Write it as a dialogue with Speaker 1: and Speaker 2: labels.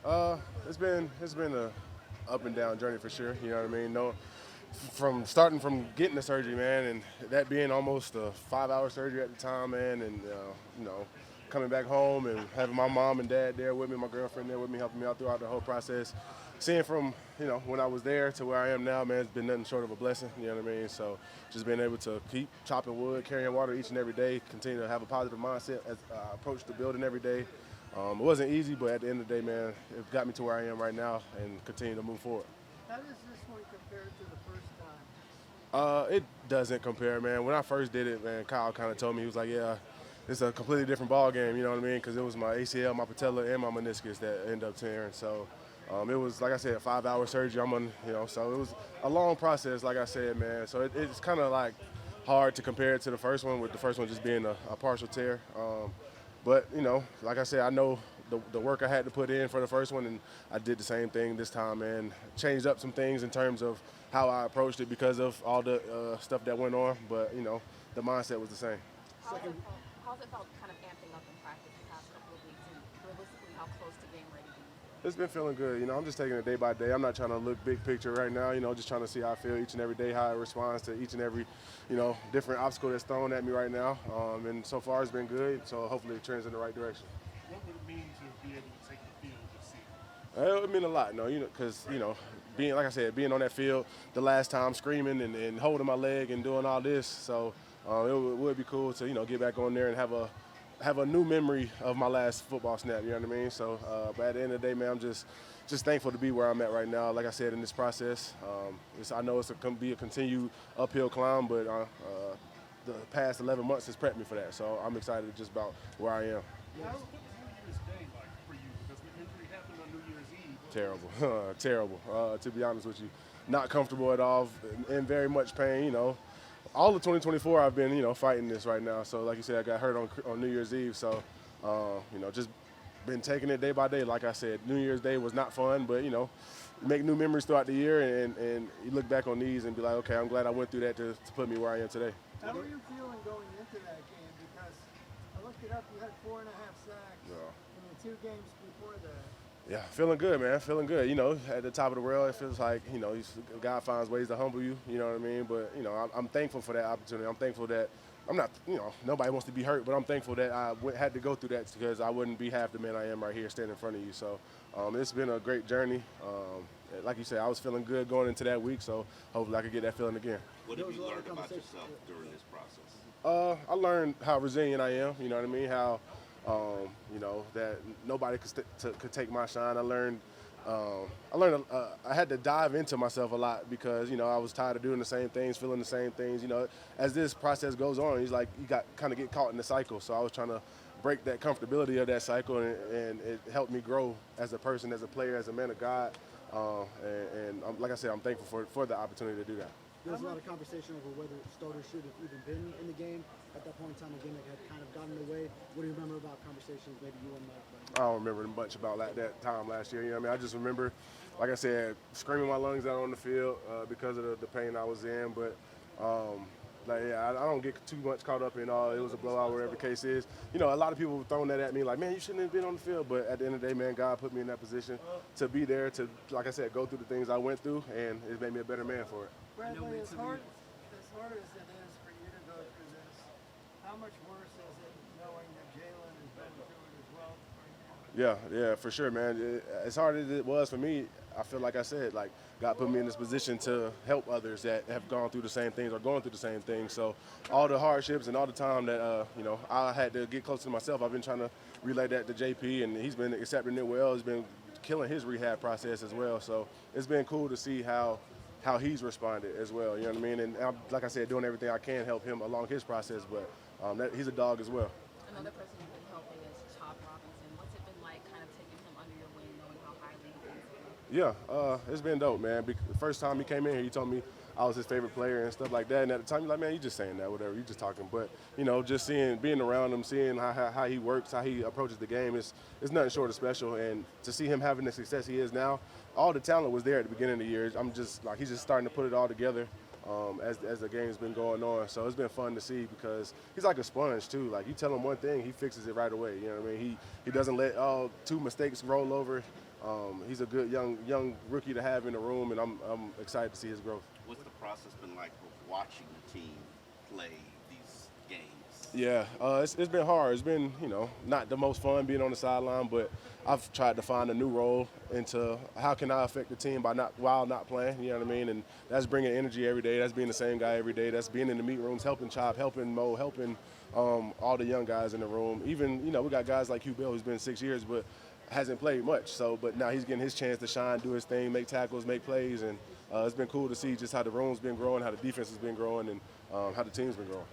Speaker 1: Uh, it's been a up and down journey for sure. You know what I mean? No, from starting from getting the surgery, man, and that being almost a 5-hour surgery at the time, man, and you know, coming back home and having my mom and dad there with me, my girlfriend there with me, helping me out throughout the whole process. Seeing from when I was there to where I am now, man, it's been nothing short of a blessing. You know what I mean? So just being able to keep chopping wood, carrying water each and every day, continue to have a positive mindset as I approach the building every day. It wasn't easy, but at the end of the day, man, it got me to where I am right now and continue to move forward.
Speaker 2: How does this one compare to the first time?
Speaker 1: It doesn't compare, man. When I first did it, man, Kyle kind of told me, he was like, yeah, it's a completely different ball game, you know what I mean? Because it was my ACL, my patella, and my meniscus that ended up tearing. So it was, like I said, a 5-hour surgery. So it was a long process, like I said, man. So it's kind of like hard to compare it to the first one, with the first one just being a partial tear. But, like I said, I know the work I had to put in for the first one, and I did the same thing this time, man. Changed up some things in terms of how I approached it because of all the stuff that went on. But, the mindset was the same.
Speaker 3: How's it felt kind of amping up in practice the past couple of weeks, and realistically, how close to game ready do you feel?
Speaker 1: It's been feeling good. I'm just taking it day by day. I'm not trying to look big picture right now. Just trying to see how I feel each and every day, how it responds to each and every, different obstacle that's thrown at me right now. And so far, it's been good. So hopefully, it trends in the right direction.
Speaker 4: What would it mean to be able to take the field this season?
Speaker 1: It would mean a lot, because being, like I said, being on that field the last time, screaming and holding my leg and doing all this. So it would be cool to get back on there and have a new memory of my last football snap. You know what I mean? So, but at the end of the day, man, I'm just thankful to be where I'm at right now. Like I said, in this process, I know it's going to be a continued uphill climb, but the past 11 months has prepped me for that. So I'm excited just about where I am.
Speaker 4: What was New Year's Day like for you? Because the injury happened on New Year's Eve.
Speaker 1: Terrible, terrible. To be honest with you, not comfortable at all, in very much pain. All of 2024, I've been fighting this right now. So like you said, I got hurt on New Year's Eve. So just been taking it day by day. Like I said, New Year's Day was not fun, but you make new memories throughout the year, and you look back on these and be like, okay, I'm glad I went through that to put me where I am today.
Speaker 2: How were you feeling going into that game? Because I looked it up, you had 4.5 sacks
Speaker 1: Yeah.
Speaker 2: in the 2 games before that.
Speaker 1: Yeah, feeling good, man. Feeling good. At the top of the world, it feels like, God finds ways to humble you, you know what I mean? But, I'm thankful for that opportunity. I'm thankful that I'm not, nobody wants to be hurt, but I'm thankful that I had to go through that because I wouldn't be half the man I am right here standing in front of you. So it's been a great journey. Like you said, I was feeling good going into that week, so hopefully I could get that feeling again.
Speaker 5: What have you learned about yourself during this process?
Speaker 1: I learned how resilient I am, you know what I mean? How, that nobody could take my shine. I had to dive into myself a lot because, I was tired of doing the same things, feeling the same things. As this process goes on, you kind of get caught in the cycle. So I was trying to break that comfortability of that cycle, and it helped me grow as a person, as a player, as a man of God. Like I said, I'm thankful for the opportunity to do that.
Speaker 6: There was a lot of conversation over whether starters should have even been in the game at that point in time. A game that had kind of gotten away. What do you remember about conversations maybe you and Mike?
Speaker 1: I don't remember much about that time last year. I mean? I just remember, like I said, screaming my lungs out on the field because of the pain I was in. But I don't get too much caught up in all. It was a blowout, whatever the case is. A lot of people were throwing that at me like, man, you shouldn't have been on the field. But at the end of the day, man, God put me in that position to be there to, like I said, go through the things I went through, and it made me a better man for it.
Speaker 2: Bradley, as hard as it is for you to go through this, how much worse is it knowing that Jalen is going through it as well?
Speaker 1: Yeah, for sure, man. As hard as it was for me, I feel like I said, like God put me in this position to help others that have gone through the same things or going through the same things. So all the hardships and all the time that I had to get close to myself, I've been trying to relay that to JP, and he's been accepting it well. He's been killing his rehab process as well. So it's been cool to see how he's responded as well. You know what I mean? And like I said, doing everything I can help him along his process. But he's a dog as well.
Speaker 3: Another person you've been helping is Chubb. What's it been like kind of taking him under your wing, knowing how highly he thinks of you?
Speaker 1: Yeah, it's been dope, man. The first time he came in here, he told me I was his favorite player and stuff like that. And at the time, you're like, man, you just saying that, whatever. You just talking. But, just being around him, seeing how he works, how he approaches the game, it's nothing short of special. And to see him having the success he is now, all the talent was there at the beginning of the year. I'm just like, he's just starting to put it all together as the game's been going on. So it's been fun to see because he's like a sponge too. Like you tell him one thing, he fixes it right away. You know what I mean? He doesn't let 2 mistakes roll over. he's a good young rookie to have in the room, and I'm excited to see his growth.
Speaker 5: What's the process been like of watching the team play these games?
Speaker 1: Yeah, it's been hard. It's been, not the most fun being on the sideline, but I've tried to find a new role into how can I affect the team while not playing, you know what I mean? And that's bringing energy every day. That's being the same guy every day. That's being in the meet rooms, helping Chop, helping Mo, helping all the young guys in the room. Even, we got guys like Hugh Bill who's been 6 years, but hasn't played much. So, but now he's getting his chance to shine, do his thing, make tackles, make plays, and it's been cool to see just how the room's been growing, how the defense has been growing, and how the team's been growing.